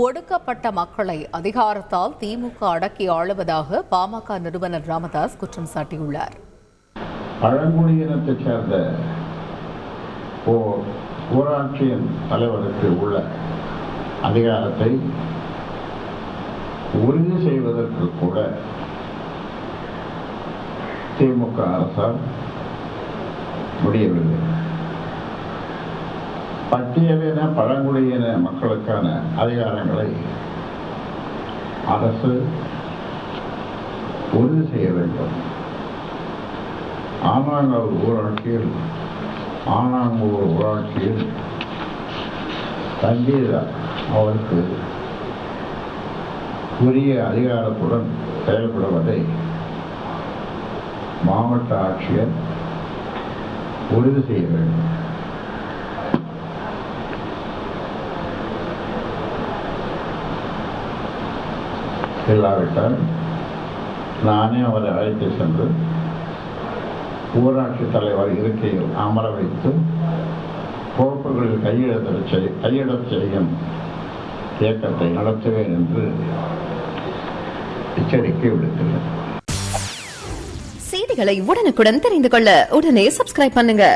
ஒடுக்கப்பட்ட மக்களை அதிகாரத்தால் திமுக அடக்கி ஆளுவதாக பாமக நிறுவனர் ராமதாஸ் குற்றம் சாட்டியுள்ளார். பழங்குடியினத்தைச் சேர்ந்த ஊராட்சியின் தலைவருக்கு உள்ள அதிகாரத்தை உறுதி செய்வதற்கு கூட திமுக அரசால் முடியவில்லை. பட்டியலின பழங்குடியின மக்களுக்கான அதிகாரங்களை அரசு உறுதி செய்ய வேண்டும். ஆனாங்கூர் ஊராட்சியில் சங்கீதா அவருக்கு உரிய அதிகாரத்துடன் செயல்படுவதை மாவட்ட ஆட்சியர் உறுதி செய்ய வேண்டும். இல்லாவிட்டால் நானே அவரை அழைத்து சென்று ஊராட்சி தலைவர் இருக்கையில் அமர வைத்து கோப்புகளில் கையெழுத்து செய்யும் இயக்கத்தை நடத்துவேன் என்று எச்சரிக்கை விடுத்துள்ளேன். செய்திகளை உடனுக்குடன் தெரிந்து கொள்ள உடனே சப்ஸ்கிரைப் பண்ணுங்க.